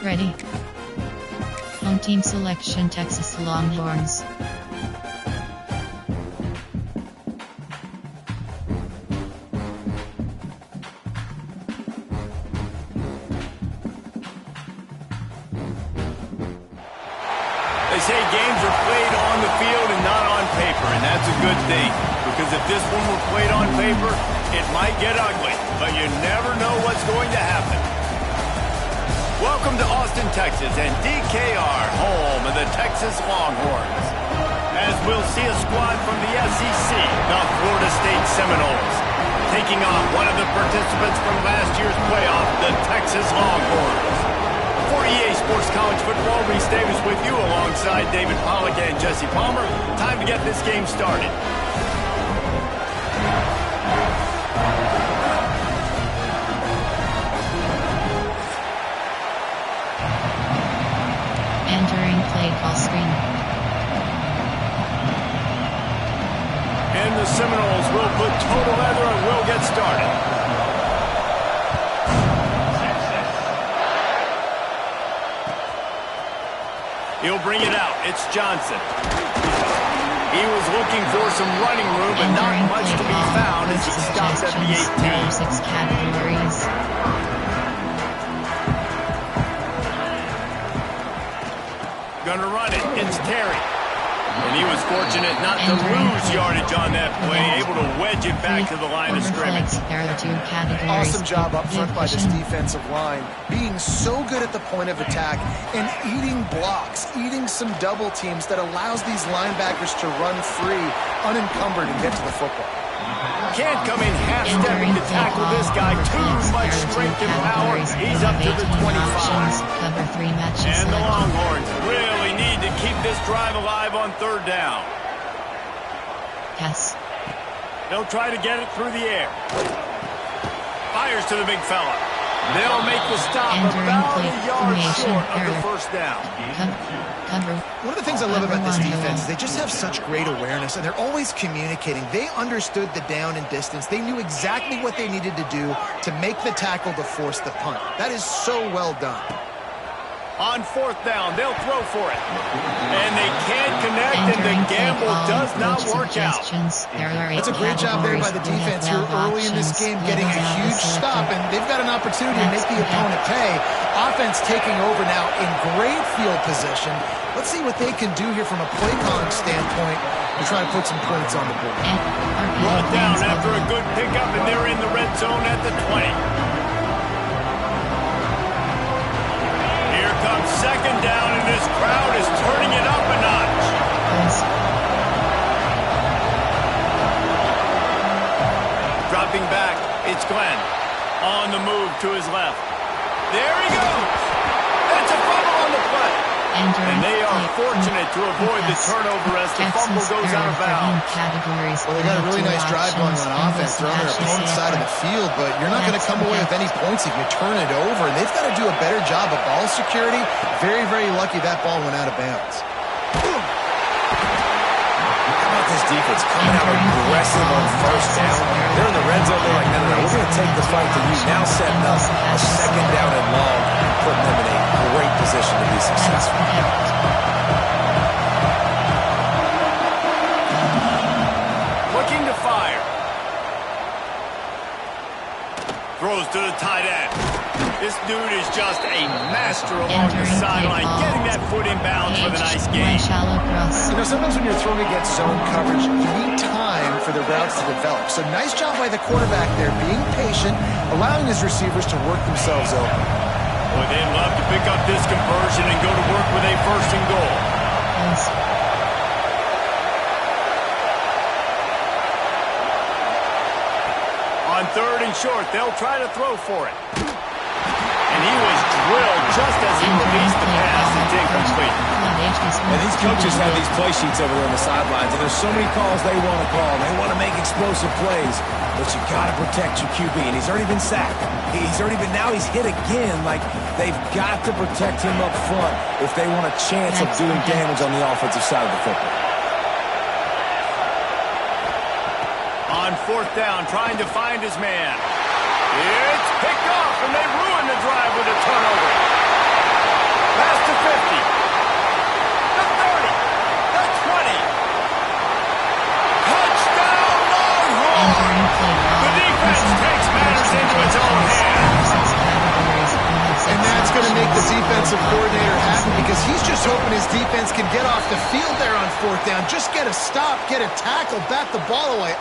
Ready. Home team selection, Texas Longhorns. They say games are played on the field and not on paper, and that's a good thing. Because if this one were played on paper, it might get ugly, but you never know what's going to happen. Welcome to Austin, Texas, and DKR, home of the Texas Longhorns. As we'll see a squad from the SEC, the Florida State Seminoles, taking on one of the participants from last year's playoff, the Texas Longhorns. For EA Sports College Football, Reese Davis with you alongside David Pollack and Jesse Palmer. Time to get this game started. Entering play call screen. And the Seminoles will put total leather and will get started. He'll bring it out. It's Johnson. He was looking for some running room, but not much to be found as he stops at the 18. There are 6 categories. Gonna run it. It's Terry. And he was fortunate not to lose yardage on that play, able to wedge it back to the line of scrimmage. There are 2 categories. Awesome job up front by this defensive line, being so good at the point of attack and eating blocks, eating some double teams that allows these linebackers to run free, unencumbered, and get to the football. Can't come in half-stepping to tackle this guy. Too much strength and power. He's up to the 25. Cover 3 matches. And the Longhorns really need to keep this drive alive on 3rd down. Yes. They'll try to get it through the air. Fires to the big fella. They'll make the stop about a yard short of the 1st down. One of the things I love about this defense is they just have such great awareness, and they're always communicating. They understood the down and distance. They knew exactly what they needed to do to make the tackle to force the punt. That is so well done. On 4th down, they'll throw for it. And they can't connect, and the gamble does not work out. That's a great job there by the defense here early in this game, getting a huge stop, and they've got an opportunity to make the opponent pay. Offense taking over now in great field position. Let's see what they can do here from a play calling standpoint to try to put some points on the board. Brought down after a good pickup, and they're in the red zone at the 20. Comes 2nd down, and this crowd is turning it up a notch. Dropping back, it's Glenn. On the move to his left. There he goes. That's a fumble on the play. And they are fortunate to avoid the turnover as the fumble goes out of bounds. Well, they got a really nice drive going on offense. They're on their opponent's side of the field, but you're not going to come away with any points if you turn it over. And they've got to do a better job of ball security. Very, very lucky that ball went out of bounds. How about this defense coming out aggressive on 1st down? They're in the red zone. They're like, no, we're going to take the fight to you. Now setting up a 2nd down and long, putting them in a great position to be successful. Looking to fire. Throws to the tight end. This dude is just a master along the sideline, getting that foot in bounds with a nice game. You know, sometimes when you're throwing against zone coverage, you need time for the routes to develop. So nice job by the quarterback there, being patient, allowing his receivers to work themselves open. Boy, they'd love to pick up this conversion and go to work with a 1st and goal. On 3rd and short, they'll try to throw for it. And he was drilled just as he released the pass. It's incomplete. And these coaches have these play sheets over there on the sidelines, and there's so many calls they want to call. They want to make explosive plays, but you got to protect your QB, and he's already been sacked. Now he's hit again. Like, they've got to protect him up front if they want a chance of doing damage on the offensive side of the football. On 4th down, trying to find his man. It's picked off, and they ruin the drive with a turnover. offensive coordinator happy because he's just hoping his defense can get off the field there on 4th down. Just get a stop, get a tackle, bat the ball away.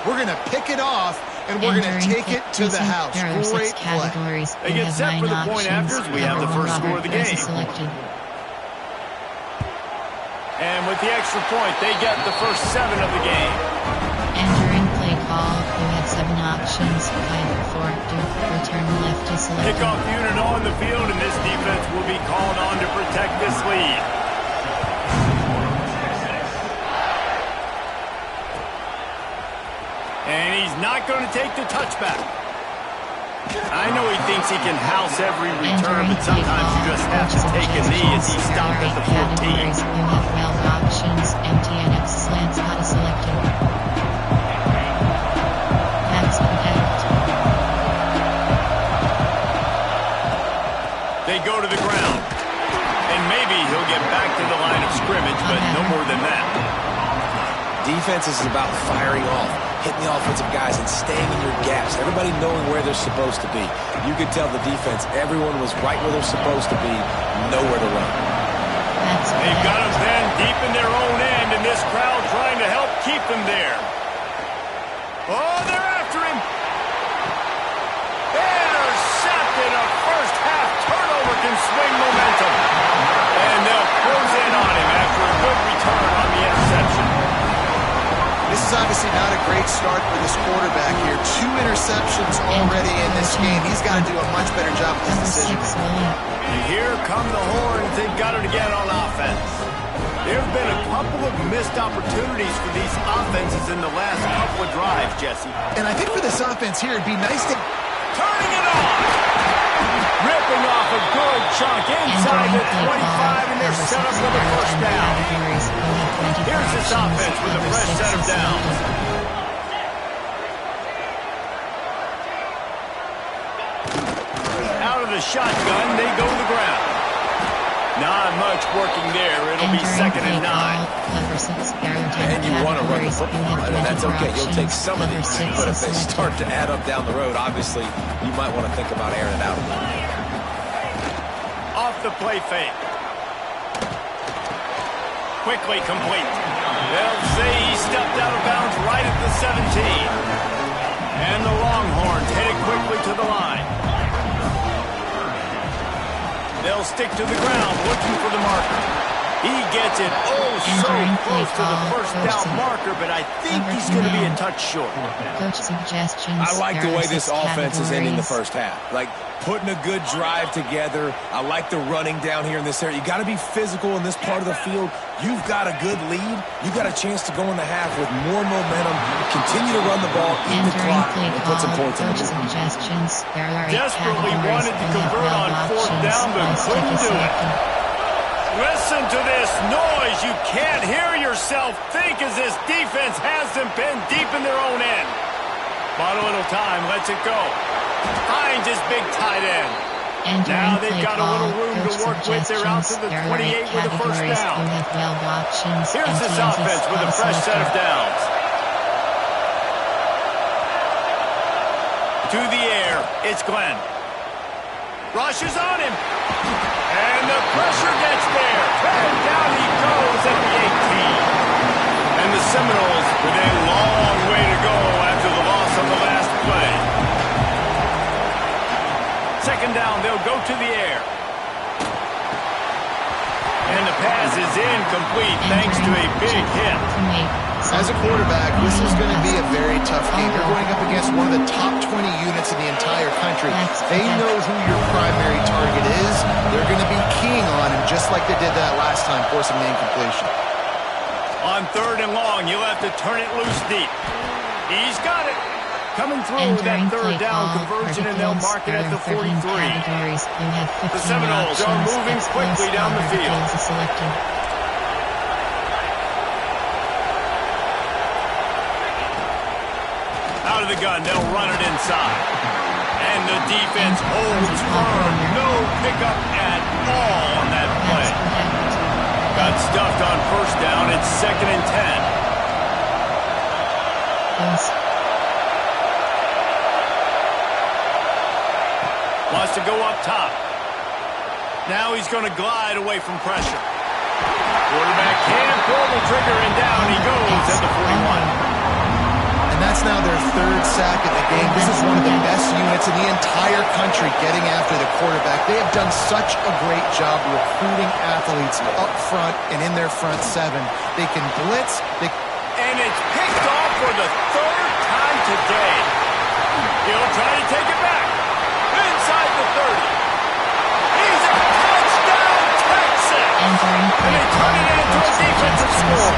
We're going to pick it off, and we're going to take it to the house. Great play. They get set for the point afters. We have the first score of the game. And with the extra point, they get the first 7 of the game. Entering play call, you have 7 options. 5-4, return left is selected. Kickoff unit on the field, and this defense will be called on to protect this lead. And he's not going to take the touchback. I know he thinks he can house every return, but sometimes you just have to take a knee as he stopped at the 14. You have 12 options. MTNX slants not selected. Max protect. They go to the ground. And maybe he'll get back to the line of scrimmage, but no more than that. Defense is about firing off, hitting the offensive guys, and staying in your gaps. Everybody knowing where they're supposed to be. You could tell the defense, everyone was right where they're supposed to be, nowhere to run. They've got them then deep in their own end, and this crowd trying to help keep them there. Oh, they're after him. Intercepted. A first half turnover can swing momentum. And they'll close in on him after a good return on the interception. This is obviously not a great start for this quarterback here. 2 interceptions already in this game. He's got to do a much better job with his decision. And here come the horns. They've got it again on offense. There have been a couple of missed opportunities for these offenses in the last couple of drives, Jesse. And I think for this offense here, it'd be nice to... Turning it on! Ripping off a good chunk inside the 25, and they're set up for the first down. Here's this offense with a fresh set of downs. Out of the shotgun, they go to the ground. Not much working there. It'll be 2nd and 9. And you want to run the football, and that's okay. You'll take some of these, but if they start to add up down the road, obviously, you might want to think about airing it out a little bit. Off the play fake. Quickly complete. They'll say he stepped out of bounds right at the 17. And the Longhorns headed quickly to the line. They'll stick to the ground looking for the marker. He gets it so close to the first down marker, but I think he's going to be a touch short. Coach suggestions. I like the way this offense is ending the first half. Like putting a good drive together. I like the running down here in this area. You got to be physical in this part of the field. You've got a good lead. You've got a chance to go in the half with more momentum. Continue to run the ball, eat the clock, and put some points on the board. Desperately wanted to convert on 4th down, but couldn't do it. Listen to this noise. You can't hear yourself think as this defense has them pinned deep in their own end. Bought a little time, lets it go. Finds his big tight end. Now they've got a little room to work with. They're out to the 28 with a first down. Here's this offense with a fresh set of downs. To the air, it's Glenn. Rushes on him. And the pressure gets there. And down he goes at the 18. And the Seminoles with a long way to go after the loss on the last play. 2nd down, they'll go to the air. And the pass is incomplete thanks to a big hit. As a quarterback, this is going to be a very tough game. You're going up against one of the top 20 units in the entire country. They know who your primary target is. They're going to be keying on him, just like they did that last time, forcing the incompletion. On 3rd and long, you'll have to turn it loose deep. He's got it. Coming through that 3rd down conversion, and they'll mark it at the 43. The Seminoles are moving quickly down the field. Out of the gun, they'll run it inside. And the defense holds firm. No pickup at all on that play. Got stuffed on 1st down. It's 2nd and 10. Wants to go up top. Now he's going to glide away from pressure. Quarterback can't pull the trigger, and down he goes at the 41. And that's now their third sack of the game. This is one of the best units in the entire country getting after the quarterback. They have done such a great job recruiting athletes up front and in their front seven. They can blitz. And it's picked off for the third time today. He'll try to take it back. Inside the 30. He's a touchdown, Texas! And they turn it into a defensive score.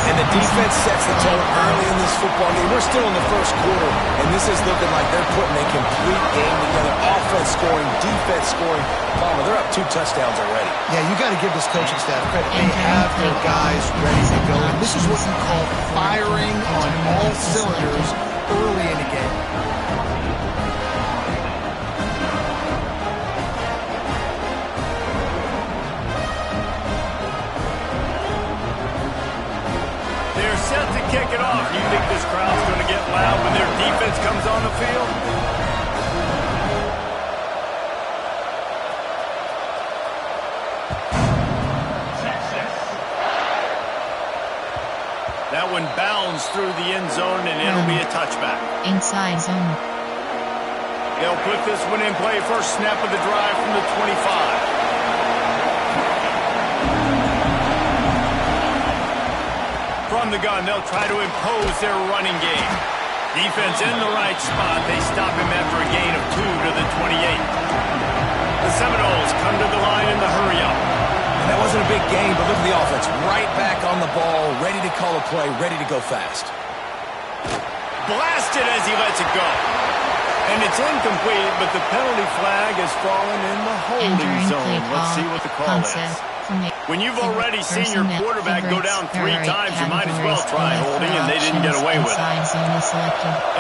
And the defense sets the tone early in this football game. We're still in the first quarter, and this is looking like they're putting a complete game together. Offense scoring, defense scoring. Palmer, they're up 2 touchdowns already. Yeah, you got to give this coaching staff credit. They have their guys ready to go. And this is what you call firing on all cylinders early in the game. They're set to kick it off. You think this crowd's going to get loud when their defense comes on the field? That one bounds through the end zone, and it'll be a touchback. Inside zone. They'll put this one in play. First snap of the drive from the 25. From the gun, they'll try to impose their running game. Defense in the right spot. They stop him after a gain of 2 to the 28. The Seminoles come to the line in the hurry-up. And that wasn't a big gain, but look at the offense. Right back on the ball, ready to call a play, ready to go fast. Blasted as he lets it go. And it's incomplete, but the penalty flag has fallen in the holding zone. Let's see what the call is. When you've already seen your quarterback go down 3 times, you might as well try holding, and they didn't get away with it.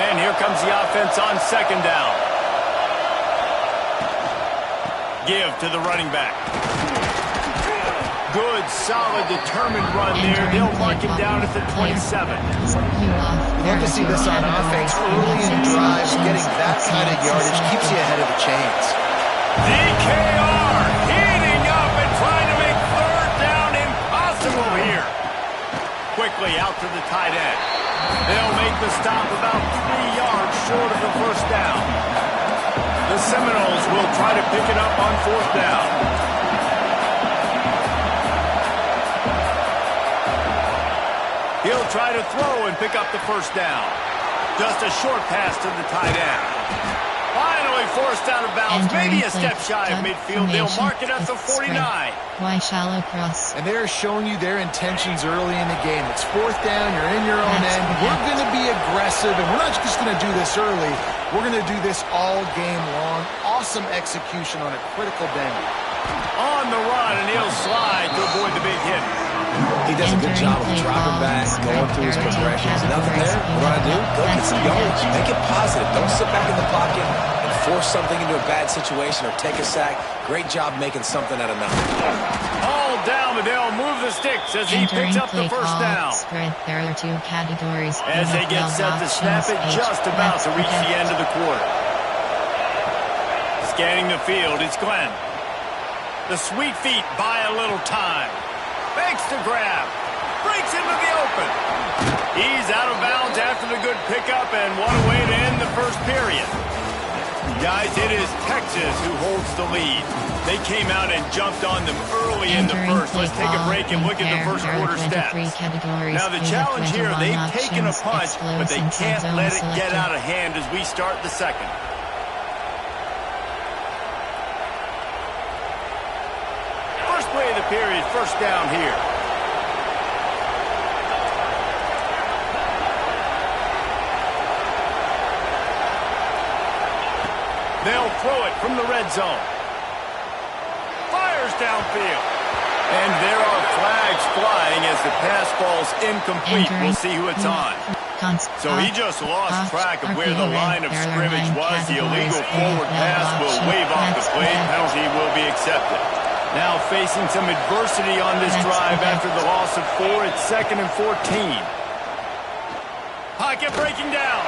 And here comes the offense on second down. Give to the running back. Good, solid, determined run there. They'll mark him down at the 27. You love to see this on offense. Early in drives, getting that kind of yardage keeps you ahead of the chains. DKR heating up and trying to make third down impossible here. Quickly out to the tight end. They'll make the stop about 3 yards short of the first down. The Seminoles will try to pick it up on 4th down. He'll try to throw and pick up the first down. Just a short pass to the tight end. Finally forced out of bounds. Maybe a step shy of midfield. They'll mark it at the 49. Why shallow cross? And they're showing you their intentions early in the game. It's 4th down. You're in your own end. We're going to be aggressive, and we're not just going to do this early. We're going to do this all game long. Awesome execution on a critical down. On the run, and he'll slide to avoid the big hit. He does a good job of dropping back, going through his progressions. Nothing there. What do? Go get some yards. Make it positive. Don't sit back in the pocket and force something into a bad situation or take a sack. Great job making something out of nothing. All down, but they'll move the sticks as he picks up the first down. There are 2 categories. As they get set to snap it, just about to reach the end of the quarter. Scanning the field, it's Glenn. The sweet feet buy a little time. Fakes to grab. Breaks into the open. He's out of bounds after the good pickup, and what a way to end the first period. Guys, it is Texas who holds the lead. They came out and jumped on them early in the first. Let's take a break and look at the first quarter stats. Now the challenge here, they've taken a punch, but they can't let it get out of hand as we start the second. First play of the period, first down here. They'll throw it from the red zone. Fires downfield. And there are flags flying as the pass falls incomplete. We'll see who it's on. So he just lost track of where the line of scrimmage was. The illegal forward pass will wave off the play. Penalty will be accepted. Now facing some adversity on this drive after the loss of 4. It's 2nd and 14. Pocket breaking down.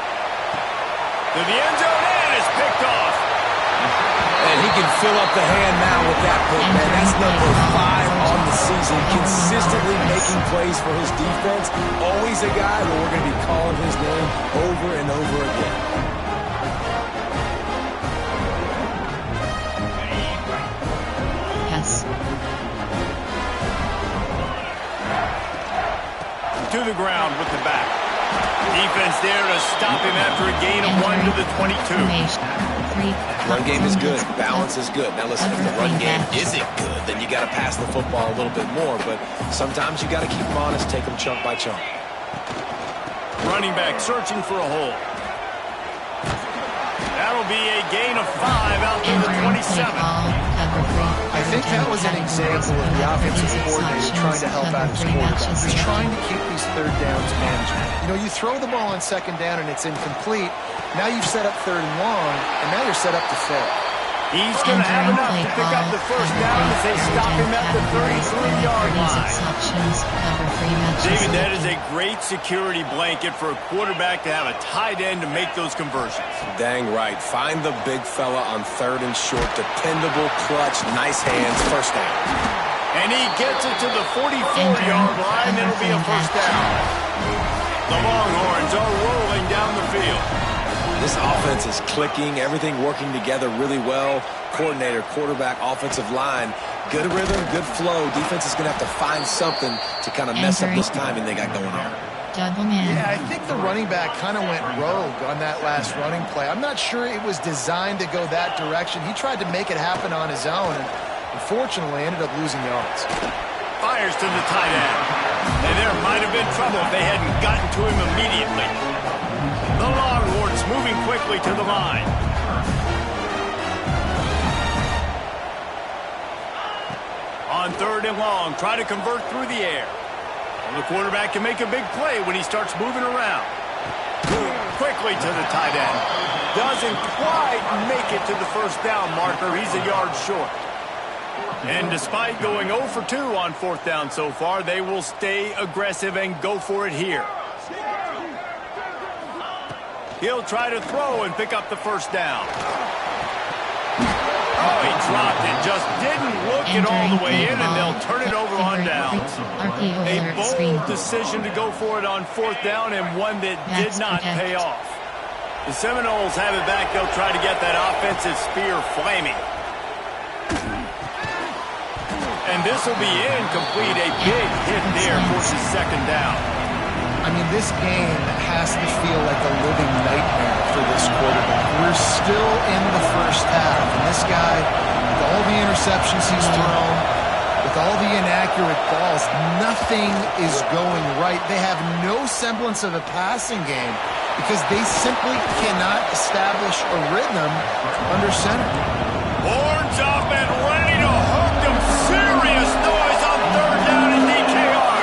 To the end zone, and it's picked off. And And he can fill up the hand now with that pick, man. That's number 5 on the season. Consistently making plays for his defense. Always a guy where we're going to be calling his name over and over again. Yes. To the ground with the back. Defense there to stop him after a gain of 1 to the 22. Run game is good. Balance is good. Now listen, if the run game isn't good, then you got to pass the football a little bit more. But sometimes you got to keep them honest, take them chunk by chunk. Running back searching for a hole. That'll be a gain of 5 out to the 27. I think that was an example of the offensive coordinator trying to help out his quarterback. He's trying to keep these third downs manageable. You know, you throw the ball on second down and it's incomplete. Now you've set up third and long, and now you're set up to fail. He's going to have enough to pick up the first down as they stop him at the 33-yard line. David, that is a great security blanket for a quarterback to have a tight end to make those conversions. Dang right. Find the big fella on third and short. Dependable, clutch, nice hands, first down. And he gets it to the 44-yard line. It'll be a first down. The Longhorns are rolling down the field. This offense is clicking, everything working together really well. Coordinator, quarterback, offensive line, good rhythm, good flow. Defense is going to have to find something to kind of mess up this timing they got going on. Yeah, I think the running back kind of went rogue on that last running play. I'm not sure it was designed to go that direction. He tried to make it happen on his own, and unfortunately ended up losing yards. Fires to the tight end. And there might have been trouble if they hadn't gotten to him immediately. The Longhorns moving quickly to the line. On third and long, try to convert through the air. Well, the quarterback can make a big play when he starts moving around. Quickly to the tight end. Doesn't quite make it to the first down marker. He's a yard short. And despite going 0 for 2 on fourth down so far, they will stay aggressive and go for it here. He'll try to throw and pick up the first down. Oh, he dropped it. Just didn't look it all the way in, and they'll turn it over on downs. A bold decision to go for it on fourth down, and one that did not pay off. The Seminoles have it back. They'll try to get that offensive spear flaming. And this will be incomplete. A big hit there forces second down. I mean, this game has to feel like a living nightmare for this quarterback. We're still in the first half, and this guy, with all the interceptions he's thrown, with all the inaccurate balls, nothing is going right. They have no semblance of a passing game because they simply cannot establish a rhythm under center. Horns up and ready to hook them. Serious noise on third down in DKR.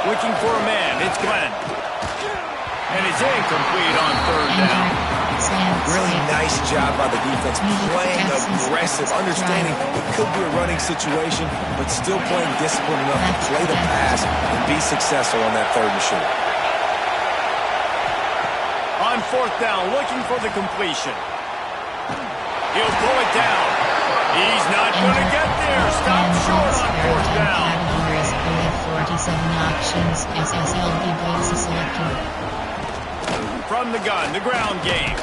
Looking for a man. It's Glenn. And it's incomplete on third down. Really nice job by the defense, playing aggressive, understanding it could be a running situation, but still playing disciplined enough to play the pass and be successful on that third and short. On fourth down, looking for the completion. He'll pull it down. He's not going to get there. Stop short on fourth down. 47 options. SSLB blitz is selected. From the gun, the ground game.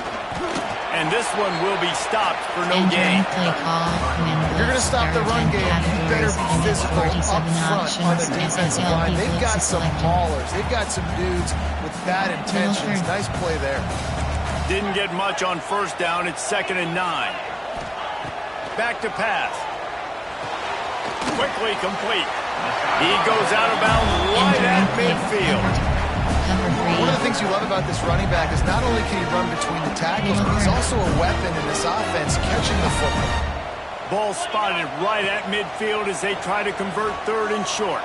And this one will be stopped for no gain. If you're going to stop the run game, you better be physical up front on the defensive line. They've got some maulers. They've got some dudes with bad intentions. Nice play there. Didn't get much on first down. It's 2nd and 9. Back to pass. Quickly complete. He goes out of bounds right at midfield. One of the things you love about this running back is not only can he run between the tackles, but he's also a weapon in this offense catching the football. Ball spotted right at midfield as they try to convert third and short.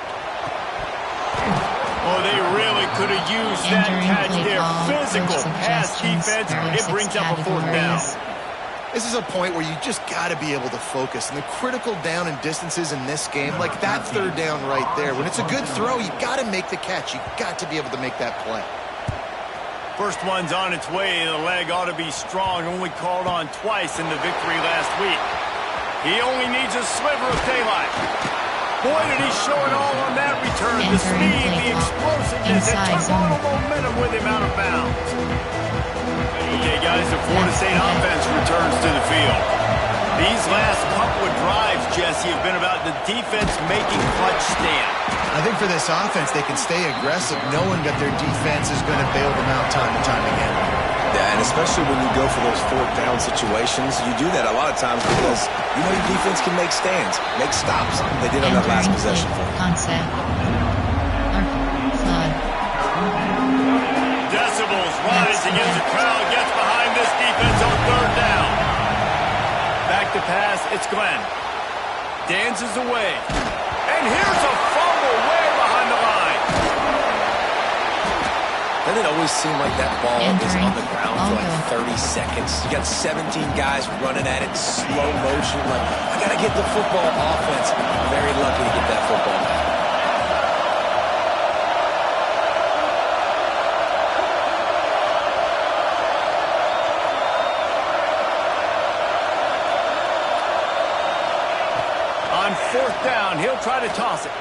Oh, they really could have used that catch there. Physical pass defense. It brings up a fourth down. This is a point where you just got to be able to focus. And the critical down and distances in this game, like that third down right there, when it's a good throw, you got to make the catch. You got to be able to make that play. First one's on its way. The leg ought to be strong. Only called on twice in the victory last week. He only needs a sliver of daylight. Boy, did he show it all on that return. The speed, the explosiveness, it took a little momentum with him out of bounds. Okay, guys, the Florida State offense returns to the field. These last couple of drives, Jesse, have been about the defense making clutch stand. I think for this offense, they can stay aggressive knowing that their defense is going to bail them out time and time again. Yeah, and especially when you go for those fourth down situations, you do that a lot of times because you know your defense can make stands, make stops. They did on that last possession for them. Concept. Flood. Decibels rising as the crowd gets behind this defense on third down. Back to pass, it's Glenn. Dances away. And here's a fumble way behind the line. Doesn't it always seem like that ball is on the ground for like 30 seconds? You got 17 guys running at it, slow motion. Like, I got to get the football offense. Very lucky to get that football back. On fourth down, he'll try to toss it.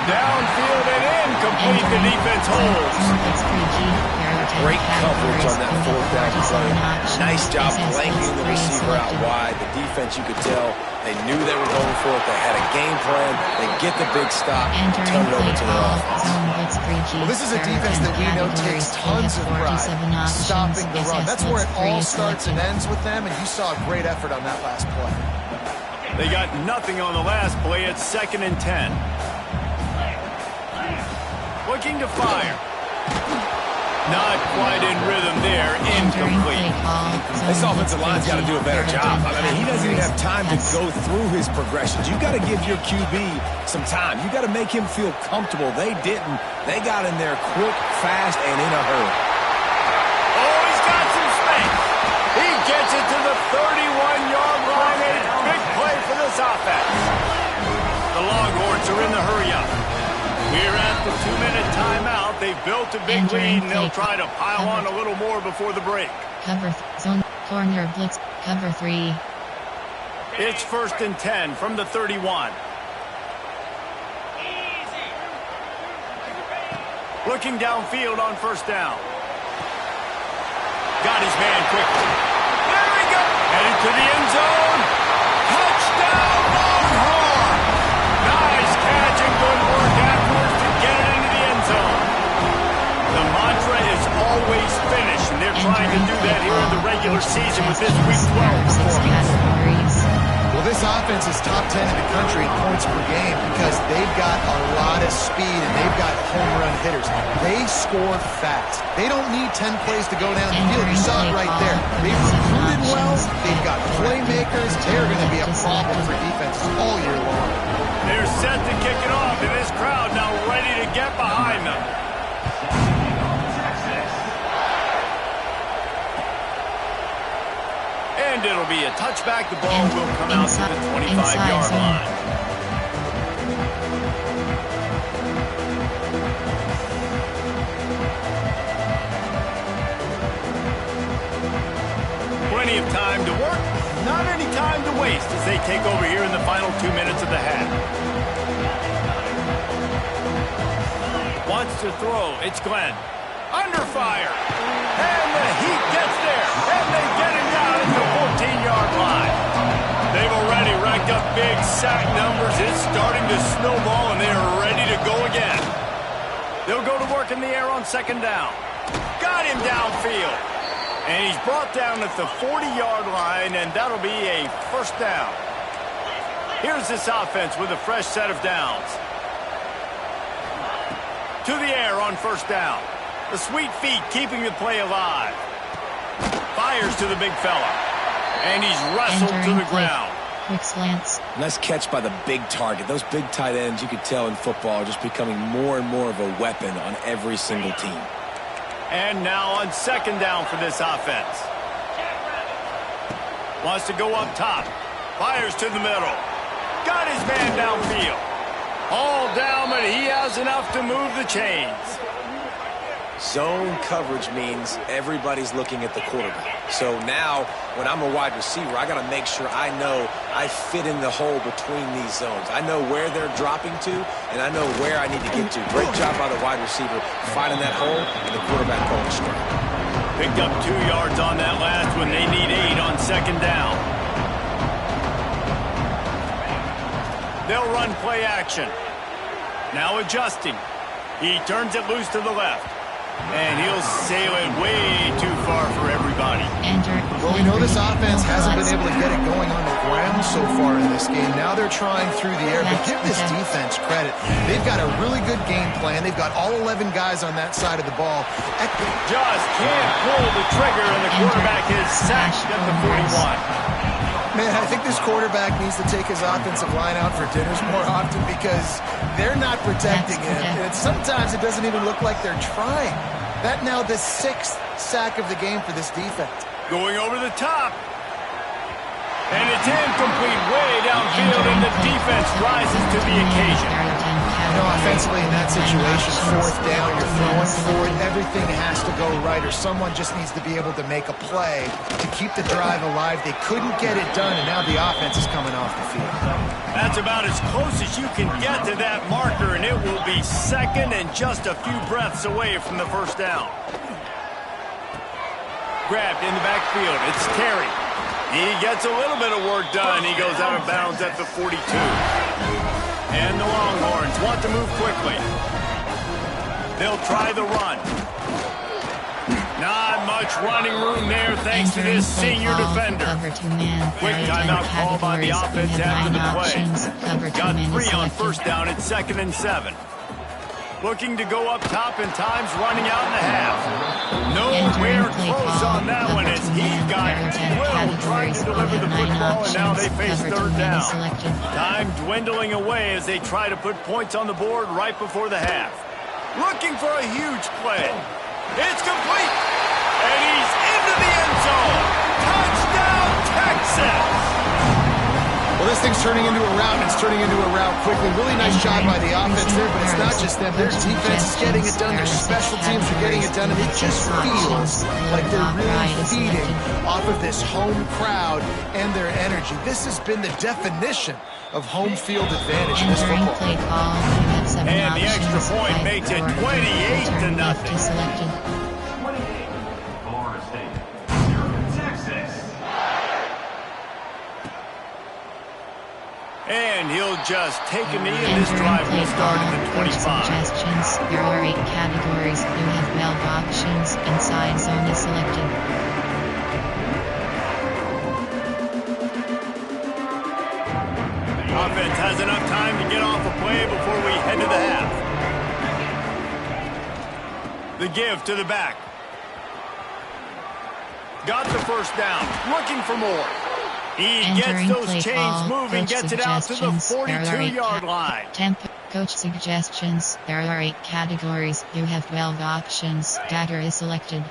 Downfield and incomplete. The defense holds. Great coverage on that fourth down play. Nice job blanking the receiver out wide. The defense, you could tell, they knew they were going for it. They had a game plan. They get the big stop, turn it over to their offense. Well, this is a defense that we know takes tons of pride stopping the run. That's where it all starts and ends with them, and you saw a great effort on that last play. They got nothing on the last play. It's 2nd and 10. Looking to fire. Not quite in rhythm there. Incomplete. This offensive line's got to do a better job. I mean, he doesn't even have time to go through his progressions. You've got to give your QB some time. You've got to make him feel comfortable. They didn't. They got in there quick, fast, and in a hurry. Oh, he's got some space. He gets it to the 31-yard line. A big play for this offense. The Longhorns are in the hurry-up. We're at the 2-minute timeout. They've built a big lead, and they'll try to pile on a little more before the break. Zone corner blitz. Cover 3. It's 1st and 10 from the 31. Looking downfield on 1st down. Got his man quickly. There he goes. Headed to the end zone. Touchdown, Longhorn. Nice catch and good work afterwards to get it into the end zone. The mantra is always finish, and they're trying to do that here in the regular season with this Week 12 performance. Well, this offense is top 10 in the country in points per game because they've got a lot of speed and they've got home run hitters. They score fast. They don't need 10 plays to go down the field. You saw it right there. They've recruited well. They've got playmakers. They're going to be a problem for defenses all year long. They're set to kick it off, and this crowd now ready to get behind them. And it'll be a touchback. The ball will come out to the 25-yard line. Plenty of time to work, not any time to waste as they take over here in the final 2 minutes of the half. Wants to throw. It's Glenn. Under fire. And the heat gets there. And they get him down at the 14-yard line. They've already racked up big sack numbers. It's starting to snowball, and they are ready to go again. They'll go to work in the air on 2nd down. Got him downfield. And he's brought down at the 40-yard line, and that'll be a 1st down. Here's this offense with a fresh set of downs. To the air on 1st down. The sweet feet keeping the play alive. Fires to the big fella. And he's wrestled to the ground. Quick slants. Nice catch by the big target. Those big tight ends, you could tell in football, are just becoming more and more of a weapon on every single team. And now on 2nd down for this offense. Wants to go up top. Fires to the middle. Got his man downfield. All down, but he has enough to move the chains. Zone coverage means everybody's looking at the quarterback. So now, when I'm a wide receiver, I got to make sure I know I fit in the hole between these zones. I know where they're dropping to, and I know where I need to get to. Great job by the wide receiver finding that hole, and the quarterback calling a strike. Picked up 2 yards on that last one. They need 8 on second down. They'll run play action. Now adjusting. He turns it loose to the left. And he'll sail it way too far for everybody. Well, we know this offense hasn't been able to get it going on the ground so far in this game. Now they're trying through the air, but give this defense credit. They've got a really good game plan. They've got all 11 guys on that side of the ball. Just can't pull the trigger, and the quarterback is sacked at the 41. Man, I think this quarterback needs to take his offensive line out for dinners more often because they're not protecting him. And sometimes it doesn't even look like they're trying. That now the 6th sack of the game for this defense. Going over the top. And it's incomplete way downfield, and the defense rises to the occasion. You know, offensively in that situation, 4th down, you're throwing for it, everything has to go right, or someone just needs to be able to make a play to keep the drive alive. They couldn't get it done, and now the offense is coming off the field. That's about as close as you can get to that marker, and it will be second and just a few breaths away from the first down. Grabbed in the backfield. It's Terry. He gets a little bit of work done. He goes out of bounds at the 42. And the Longhorns want to move quickly. They'll try the run. Not much running room there thanks to this senior defender. Quick timeout call by the offense after the play. Got 3 on first down at 2nd and 7. Looking to go up top, and time's running out in the half. Nowhere close on that one as he got well trying to deliver the football, and now they face 3rd down. Time dwindling away as they try to put points on the board right before the half. Looking for a huge play. It's complete, and he's into the end zone. Touchdown, Texas! Well, this thing's turning into a rout, and it's turning into a rout quickly. Really nice job by the offense there, but it's not just them. Their defense is getting it done. Their special teams are getting it done, and it just feels like they're really feeding off of this home crowd and their energy. This has been the definition of home field advantage in this football. And the extra point makes it 28-0. And he'll just take a knee, and this drive will start at the 25. Suggestions. There are 8 categories. You have valve options, and side zone is selected. Offense has enough time to get off a play before we head to the half. The give to the back. Got the first down. Looking for more. He gets those chains moving, gets it out to the 42-yard line. Coach suggestions. There are 8 categories. You have 12 options. Dagger is selected.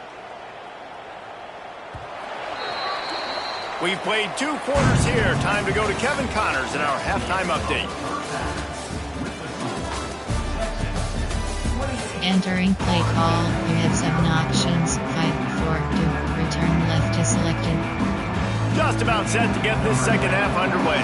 We've played 2 quarters here. Time to go to Kevin Connors in our halftime update. Entering play call. You have 7 options. 5, 4, 2. Return left is selected. Just about set to get this second half underway.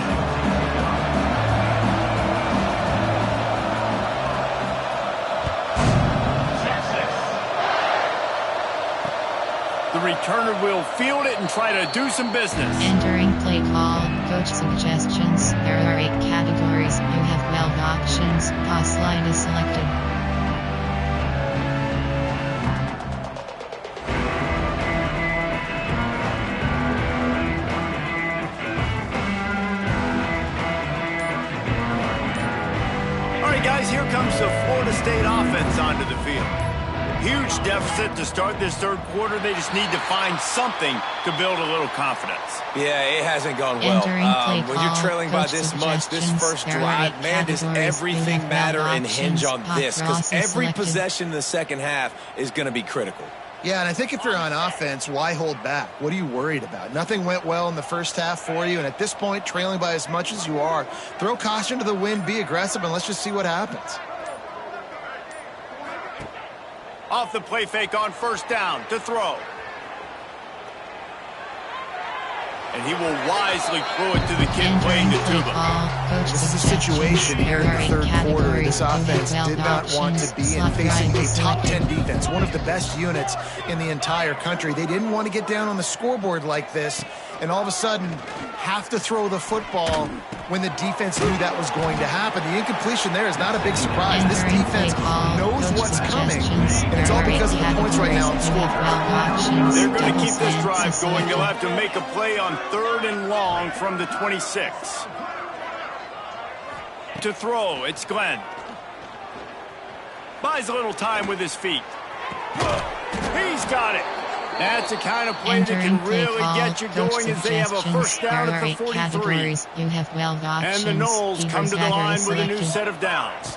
The returner will field it and try to do some business. Entering play call. Coach suggestions. There are 8 categories. You have 12 options. Pass line is selected. Guys, here comes the Florida State offense onto the field. Huge deficit to start this 3rd quarter. They just need to find something to build a little confidence. Yeah, it hasn't gone well. When you're trailing by this much, this first drive, man, does everything matter and hinge on this? Because every possession in the second half is going to be critical. Yeah, and I think if you're on offense, why hold back? What are you worried about? Nothing went well in the first half for you, and at this point, trailing by as much as you are, throw caution to the wind, be aggressive, and let's just see what happens. Off the play fake on first down to throw. And he will wisely throw it to the kid playing the tuba. This is a situation here in the third quarter. This offense did not want to be in, facing a top 10 defense, one of the best units in the entire country. They didn't want to get down on the scoreboard like this, and all of a sudden have to throw the football when the defense knew that was going to happen. The incompletion there is not a big surprise. This defense knows what's coming, and it's all because of the points right now on the scoreboard. They're going to keep this drive going. They'll have to make a play on 3rd and long from the 26. To throw, it's Glenn. Buys a little time with his feet. He's got it. That's the kind of play that can really get you going as they have a first down at the 43. And the Knowles come to the line with a new set of downs.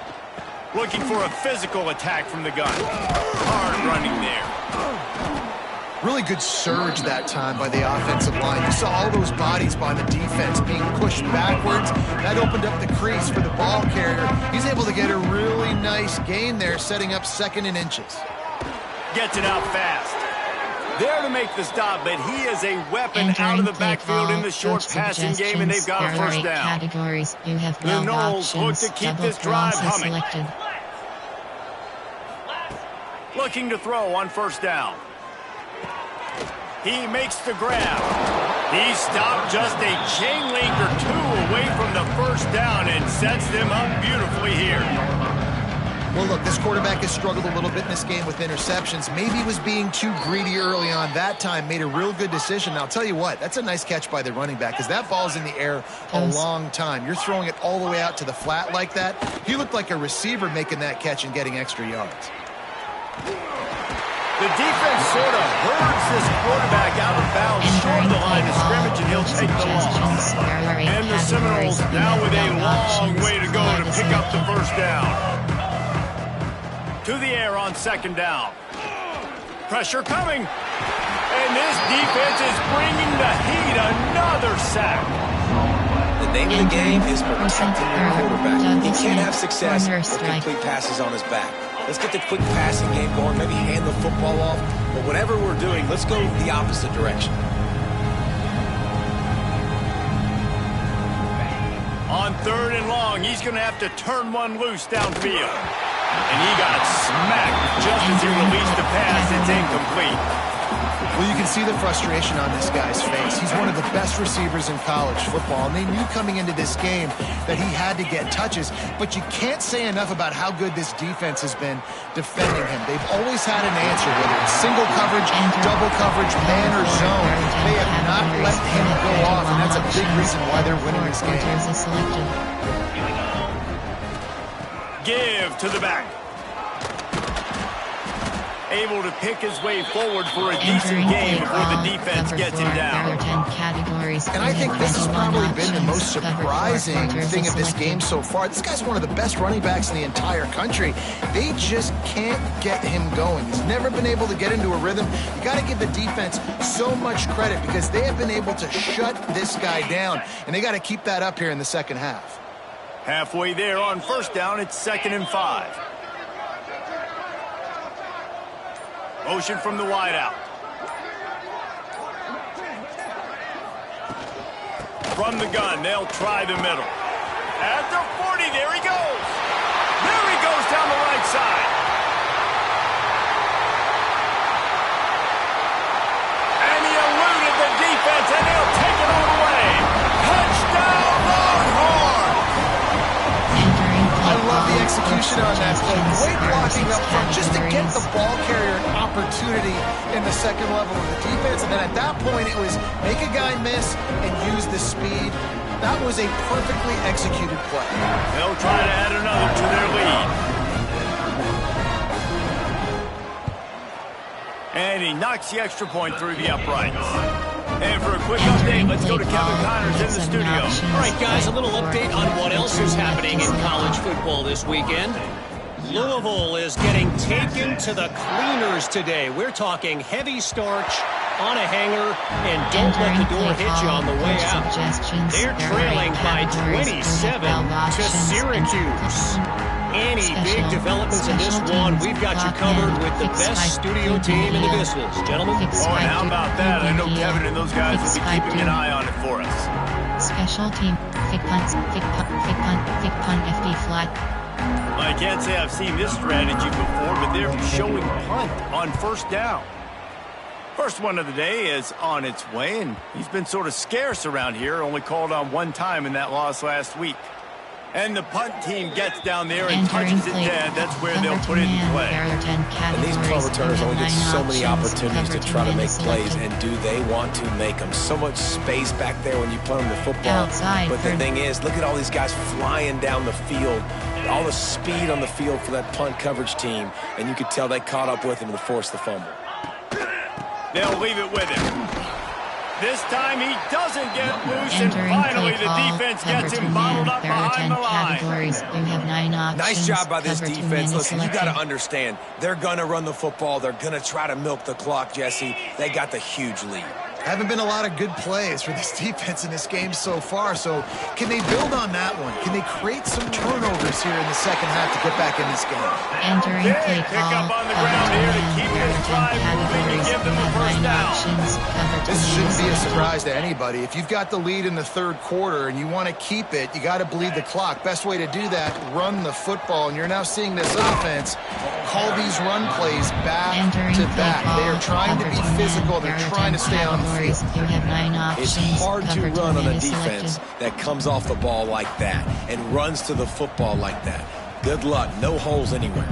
Looking for a physical attack from the gun. Hard running there. Really good surge that time by the offensive line. You saw all those bodies by the defense being pushed backwards. That opened up the crease for the ball carrier. He's able to get a really nice gain there, setting up 2nd and inches. Gets it out fast. There to make the stop, but he is a weapon out of the backfield in the short passing game, and they've got a first down. The Knowles look to keep this drive humming. Looking to throw on first down. He makes the grab. He stopped just a chain link or 2 away from the first down and sets them up beautifully here. Well, look, this quarterback has struggled a little bit in this game with interceptions. Maybe he was being too greedy early on. That time made a real good decision. Now, I'll tell you what, that's a nice catch by the running back because that ball's in the air a long time. You're throwing it all the way out to the flat like that. He looked like a receiver making that catch and getting extra yards. The defense sort of herds this quarterback out of bounds short of the line of scrimmage, and he'll take the loss. And the Seminoles now with a long way to go to pick up the first down. To the air on 2nd down. Pressure coming. And this defense is bringing the heat. Another sack. The name of the game is protecting your quarterback. He can't have success with complete passes on his back. Let's get the quick passing game going, maybe hand the football off. But whatever we're doing, let's go the opposite direction. On 3rd and long, he's going to have to turn one loose downfield. And he got smacked just as he released the pass. It's incomplete. Well, you can see the frustration on this guy's face. He's one of the best receivers in college football, and they knew coming into this game that he had to get touches, but you can't say enough about how good this defense has been defending him. They've always had an answer, whether it's single coverage, double coverage, man or zone. They have not let him go off, and that's a big reason why they're winning this game. Give to the back. Able to pick his way forward for a decent game before the defense gets him down. And I think this has probably been the most surprising thing of this game so far. This guy's one of the best running backs in the entire country. They just can't get him going. He's never been able to get into a rhythm. You got to give the defense so much credit because they have been able to shut this guy down, and they got to keep that up here in the second half. Halfway there on first down, it's 2nd and 5. Motion from the wideout. From the gun, they'll try the middle. At the 40, there he goes. There he goes down the right side. And he eluded the defense, and they'll take it all away. Touchdown, Longhorn! I love the execution on that play. Great blocking up front just to get the ball carrier an opportunity in the second level of the defense. And then at that point, it was make a guy miss and use the speed. That was a perfectly executed play. They'll try to add another to their lead. And he knocks the extra point through the uprights. And for a quick update, let's go to Kevin Connors in the studio. All right, guys, a little update on what else is happening in college football this weekend. Louisville is getting taken to the cleaners today. We're talking heavy starch on a hanger, and don't let the door hit you on the way out. They're trailing by 27 to Syracuse. any big developments in this one, we've got you covered with the best studio team in the business. Gentlemen? Oh, and how about that? I know Kevin and those guys will be keeping an eye on it for us. Special team, fake punt, FD flat. I can't say I've seen this strategy before, but they're showing punt on first down. First one of the day is on its way, and he's been sort of scarce around here, only called on one time in that loss last week. And the punt team gets down there and touches it dead. That's where they'll put it in play. And these punt returners only get so many opportunities to try to make plays, and do they want to make them? So much space back there when you punt them the football. But the thing is, look at all these guys flying down the field. All the speed on the field for that punt coverage team, and you could tell they caught up with him to force the fumble. They'll leave it with him. This time he doesn't get loose, and finally the defense gets him bottled up behind the line. You have 9 options. Nice job by this defense. Listen, you got to understand, they're going to run the football. They're going to try to milk the clock, Jesse. They got the huge lead. Haven't been a lot of good plays for this defense in this game so far, so can they build on that one? Can they create some turnovers here in the second half to get back in this game? Entering play Pick up on the ground here to keep this drive moving and give them the first down. This shouldn't be a surprise to anybody. If you've got the lead in the third quarter and you want to keep it, you got to bleed the clock. Best way to do that, run the football. And you're now seeing this offense call these run plays back to back. They are trying to be physical. They're trying to stay on the field. You have 9 options. It's hard to run on a defense that comes off the ball like that and runs to the football like that. Good luck. No holes anywhere.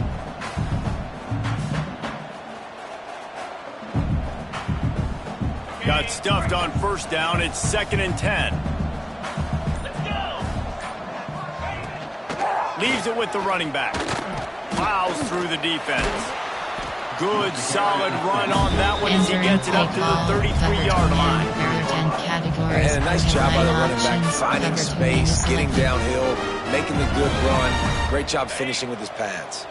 Got stuffed on first down. It's 2nd and 10. Leaves it with the running back. Plows through the defense. Good, solid run on that one as he gets it up to the 33-yard line. And a nice job by the running back, finding space, getting downhill, making the good run. Great job finishing with his pads.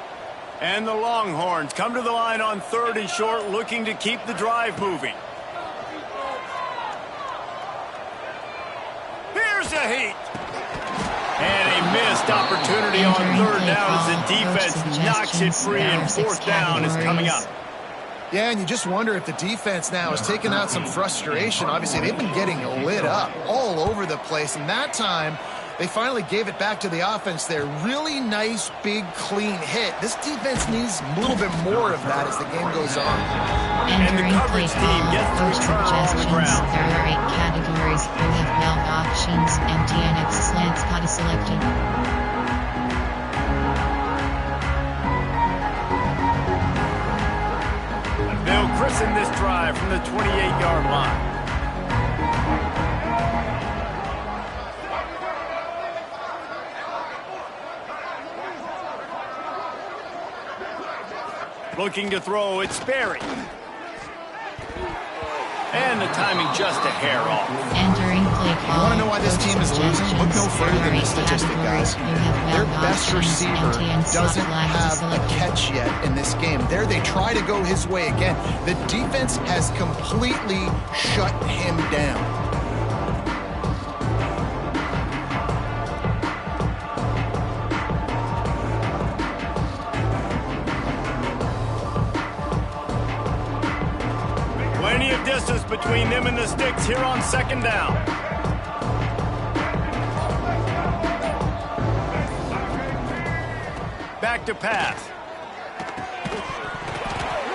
And the Longhorns come to the line on 3rd and short, looking to keep the drive moving. Here's a heat. And a missed opportunity on 3rd down as the defense knocks it free, and 4th down is coming up. Yeah, and you just wonder if the defense now is taking out some frustration. Obviously, they've been getting lit up all over the place, and that time they finally gave it back to the offense there. Really nice, big, clean hit. This defense needs a little bit more of that as the game goes on. And the coverage team gets the return on the ground. There are 8 categories. You have valve options, MTNX slants, POTA selected. They'll christen this drive from the 28-yard line. Looking to throw, it's Sperry. And the timing just a hair off. Entering play call. You want to know why this team is losing? Look no further than the statistic, guys. Their best receiver doesn't have a catch yet in this game. There they try to go his way again. The defense has completely shut him down. Plenty of distance between them and the sticks here on 2nd down. Back to pass.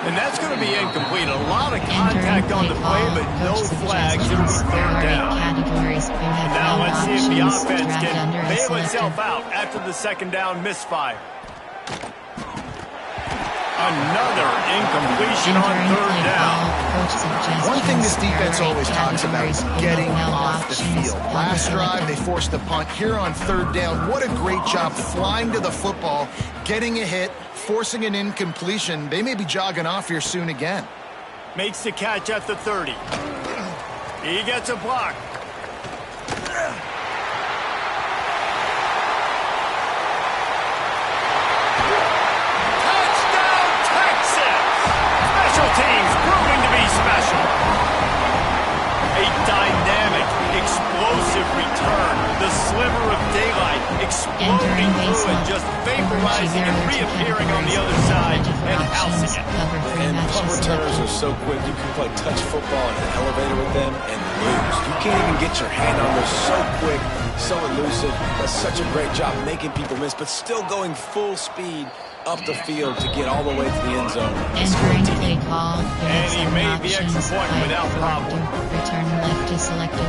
And that's going to be incomplete. A lot of contact on the play, but no flags. It'll be 3rd down. And now let's see if the offense can bail itself out after the 2nd down misfire. Another incompletion on 3rd down. One thing this defense always talks about is getting off the field. Last drive, they forced the punt. Here on 3rd down, what a great job flying to the football, getting a hit, forcing an incompletion. They may be jogging off here soon again. Makes the catch at the 30. He gets a block. Teams proving to be special. A dynamic, explosive return. The sliver of daylight exploding through and just vaporizing materializing and reappearing on the other side and housing it. And punt returners are so quick. You can play touch football in an elevator with them and lose. You can't even get your hand on those. So quick, so elusive. Does such a great job making people miss, but still going full speed up the field to get all the way to the end zone. Entering play call. And he made the extra point without problem. Return left is selected.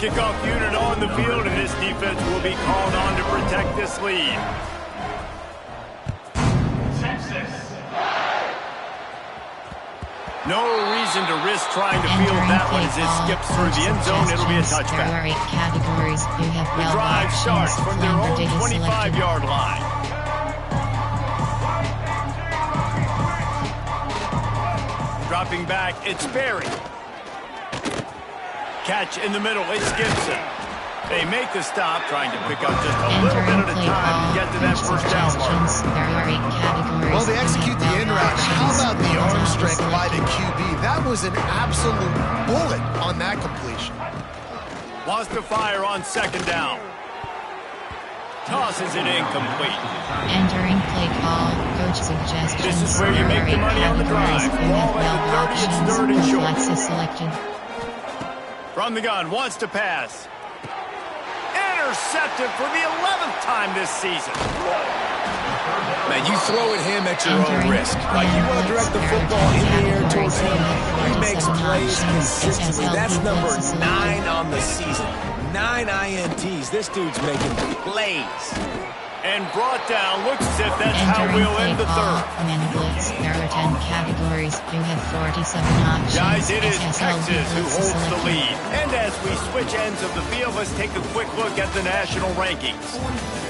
Kickoff unit on the field, and this defense will be called on to protect this lead. No reason to risk trying to field that one as it skips through the end zone. It'll be a touchback. There are 8 categories. You have The drive starts from their own 25-yard line. Dropping back, it's Berry. Catch in the middle, it's Gibson. They make the stop, trying to pick up just a little bit at a time to get to that first down mark. There are 8 categories. Well, they execute the in route. How about the arm strength by the QB? That was an absolute bullet on that completion. Wants to fire on second down. Tosses it incomplete. Entering play call. Coach suggestions. This is where you make the money on the drive. Ball at the 30, it's third and short. Flex is selected. From the gun, wants to pass. Intercepted for the 11th time this season. Man, you throw at him at your own risk. Like, you want to direct the football in the air towards him. He makes plays consistently. That's number 9 on the season. 9 INTs. This dude's making plays. And brought down. Looks as if that's how we'll end the third. Command blitz. There are 10 categories. You have 47 options. Guys, it is Texas who holds the lead. And as we switch ends of the field, let's take a quick look at the national rankings.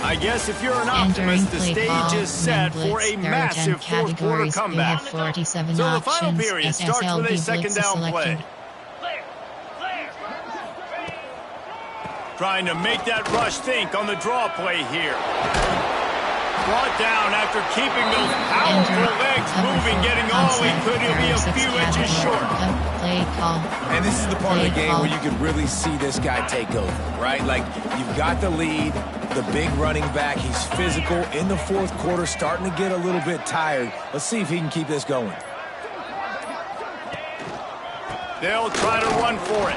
I guess if you're an optimist, the stage is set for a massive fourth-quarter comeback. So the final period starts with a second down play. Trying to make that rush think on the draw play here. Brought down after keeping those powerful legs moving, getting all he could. He'll be a few inches short. And this is the part of the game where you can really see this guy take over, right? Like, you've got the lead, the big running back. He's physical in the fourth quarter, starting to get a little bit tired. Let's see if he can keep this going. They'll try to run for it.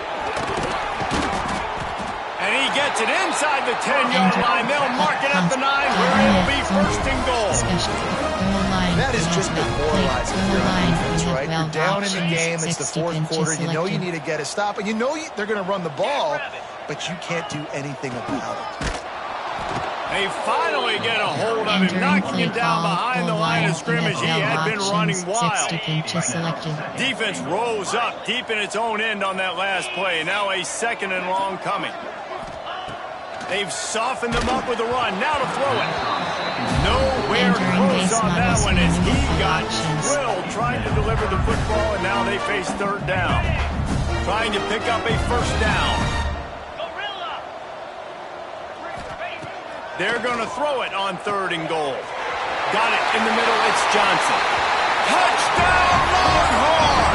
And he gets it inside the 10-yard line. They'll mark it at the 9, where it'll be first and goal. That is just demoralizing if you're on defense, right? You're down in the game. It's the fourth quarter. You know you need to get a stop. And you know they're going to run the ball, but you can't do anything about it. They finally get a hold of him, knocking him down behind the line of scrimmage. He had been running wild. Defense rolls up deep in its own end on that last play. Now a second and long coming. They've softened them up with a run. Now to throw it. Nowhere close on that one as he got drilled trying to deliver the football, and now they face third down. Trying to pick up a first down. They're going to throw it on third and goal. Got it in the middle. It's Johnson. Touchdown, Longhorn!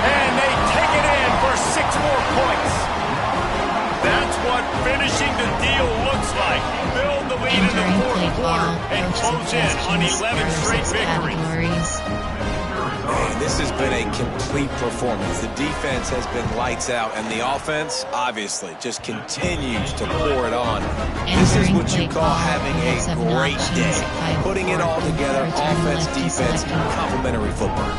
And they take it in for 6 more points. That's what finishing the deal looks like. Build the lead in the fourth quarter and close in on 11 straight victories. Man, this has been a complete performance. The defense has been lights out, and the offense, obviously, just continues to pour it on. This is what you call having a great day. Putting it all together, offense, defense, complementary football.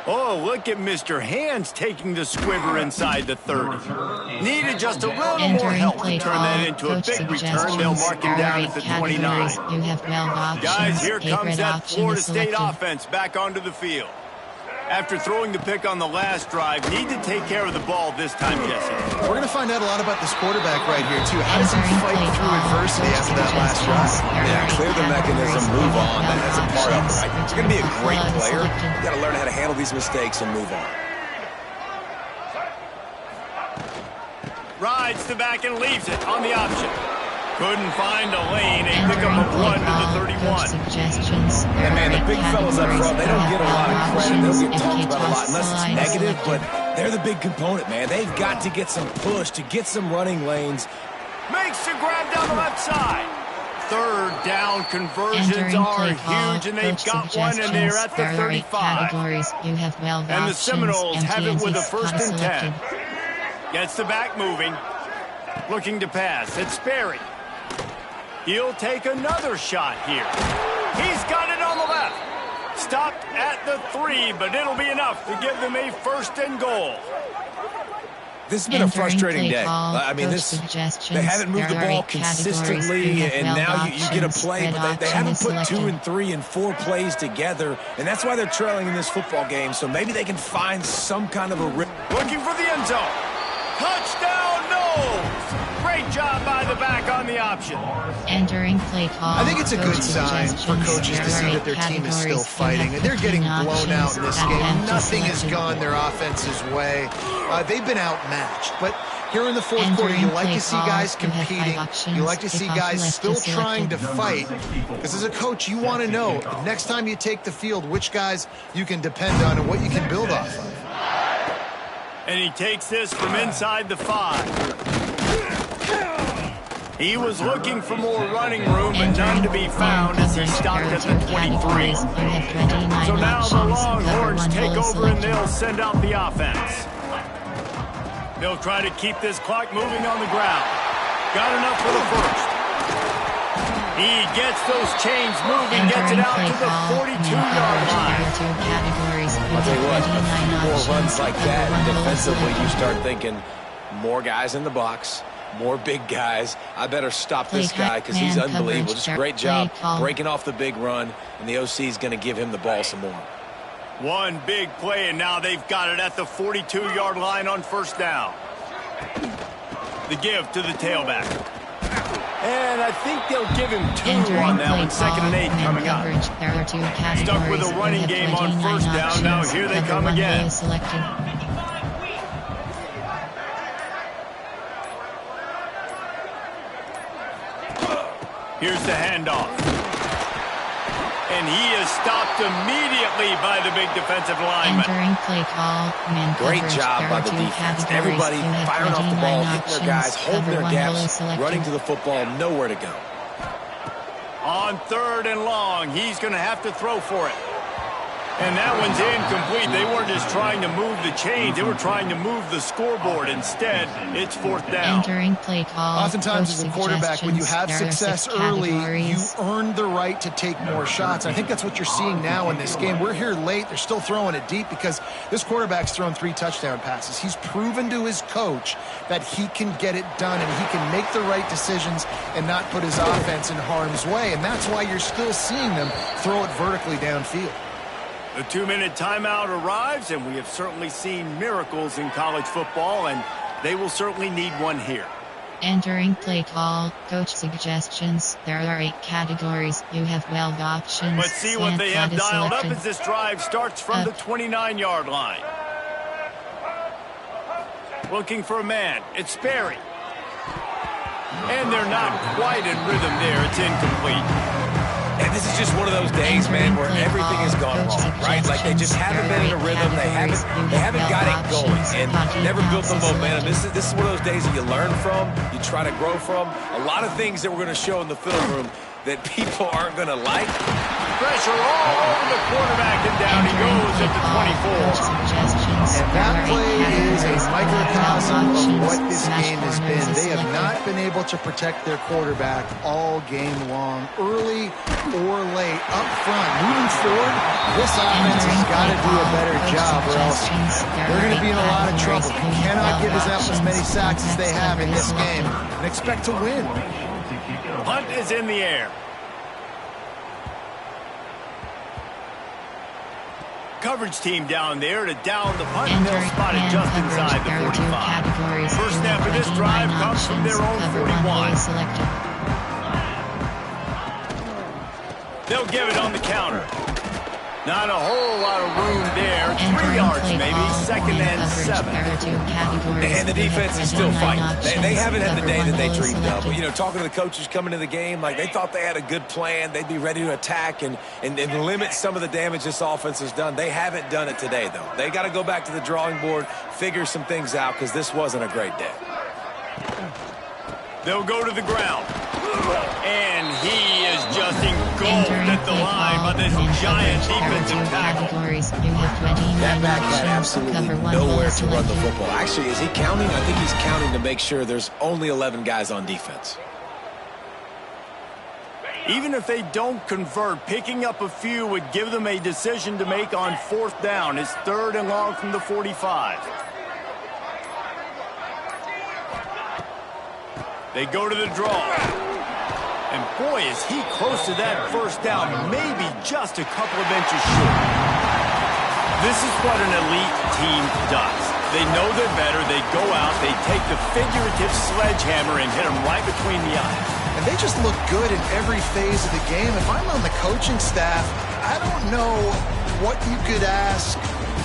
Oh, look at Mr. Hands taking the squibber inside the 30. Needed just a little more help to turn that into a big return. They'll mark him down at the 29. Guys, here comes that Florida State offense back onto the field. After throwing the pick on the last drive, need to take care of the ball this time, Jesse. We're going to find out a lot about this quarterback right here, too. How does he fight through adversity after that last drive? Yeah, clear the mechanism, move on. That's a part of it, right? You're going to be a great player. You got to learn how to handle these mistakes and move on. Rides the back and leaves it on the option. Couldn't find a lane. A pickup of 1 to the 31. And man, the big fellas up front, they don't get a lot of credit. They'll get talked about a lot unless it's negative, but they're the big component, man. They've got to get some push, to get some running lanes. Makes the grab down the left side. Third down conversions are huge, and they've got one, and they're at the 35. And the Seminoles have it with a 1st and 10. Gets the back moving. Looking to pass. It's Sperry. He'll take another shot here. He's got it on the left. Stopped at the 3, but it'll be enough to give them a 1st and goal. This has been a frustrating day. I mean, they haven't moved the ball consistently, and now you get a play, but they haven't put 2 and 3 and 4 plays together, and that's why they're trailing in this football game, so maybe they can find some kind of a rip. Looking for the end zone. Touchdown, Knowles! Great job by the back on the option. Entering play call. I think it's a good sign for coaches to see that their team is still fighting. And they're getting blown out in this game. Nothing has gone their offense's way. They've been outmatched. But here in the 4th quarter, you like to see guys competing. You like to see guys still trying to fight. Because as a coach, you want to know, the next time you take the field, which guys you can depend on and what you can build off of. And he takes this from inside the 5. He was looking for more running room, but none to be found as he stopped at the 23. So now the Longhorns take over and they'll send out the offense. They'll try to keep this clock moving on the ground. Got enough for the 1st. He gets those chains moving, gets it out to the 42-yard line. I'll tell you what, a few more runs like that, and defensively you start thinking more guys in the box, more big guys. I better stop this guy because he's unbelievable. Just a great job breaking off the big run, and the OC is going to give him the ball some more. One big play, and now they've got it at the 42-yard line on 1st down. The give to the tailback. And I think they'll give him 2 on that one. 2nd and 8 coming up. Stuck with a running game on 1st down. Now here they come again. Here's the handoff. And he is stopped immediately by the big defensive lineman. Great job by the defense. Everybody firing off the ball, hitting their guys, holding their gaps, running to the football, nowhere to go. On 3rd and long, he's going to have to throw for it. And that one's incomplete. They weren't just trying to move the chains. They were trying to move the scoreboard. Instead, it's 4th down. Oftentimes as a quarterback, when you have success early, you earn the right to take more shots. I think that's what you're seeing now in this game. We're here late. They're still throwing it deep because this quarterback's thrown 3 touchdown passes. He's proven to his coach that he can get it done and he can make the right decisions and not put his offense in harm's way. And that's why you're still seeing them throw it vertically downfield. The 2-minute timeout arrives, and we have certainly seen miracles in college football, and they will certainly need one here. Entering play call, coach suggestions. There are 8 categories. You have 12 options. Let's see what they have dialed up as this drive starts from the 29-yard line. Looking for a man. It's Sperry. And they're not quite in rhythm there. It's incomplete. And this is just one of those days, man, where everything has gone wrong, right? Like they just haven't been in a rhythm. They haven't got it going and never built the momentum. This is one of those days that you learn from, you try to grow from. A lot of things that we're going to show in the film room that people aren't going to like. Pressure all over the quarterback, and down he goes at the 24. And that play is a microcosm of what this game has been. They have not been able to protect their quarterback all game long, early or late, up front. Moving forward, this offense has got to do a better job or else they're going to be in a lot of trouble. You cannot give us as many sacks as they have in this game and expect to win. Punt is in the air. Coverage team down there to down the punt, and they'll spot it just inside the 45. First snap of this drive comes from their own 41. They'll give it on the counter. Not a whole lot of room there. 3 yards maybe, 2nd and 7. And the defense is still fighting. They haven't had the day that they dreamed of. But, you know, talking to the coaches coming into the game, like they thought they had a good plan. They'd be ready to attack and limit some of the damage this offense has done. They haven't done it today, though. They got to go back to the drawing board, figure some things out, because this wasn't a great day. They'll go to the ground. And he is just engulfed at the line by this giant defensive tackle. That back had absolutely nowhere to run the football. Actually, is he counting? I think he's counting to make sure there's only 11 guys on defense. Even if they don't convert, picking up a few would give them a decision to make on 4th down. It's 3rd and long from the 45. They go to the draw. And boy, is he close to that 1st down, maybe just a couple of inches short. This is what an elite team does. They know they're better. They go out, they take the figurative sledgehammer and hit them right between the eyes. And they just look good in every phase of the game. If I'm on the coaching staff, I don't know what you could ask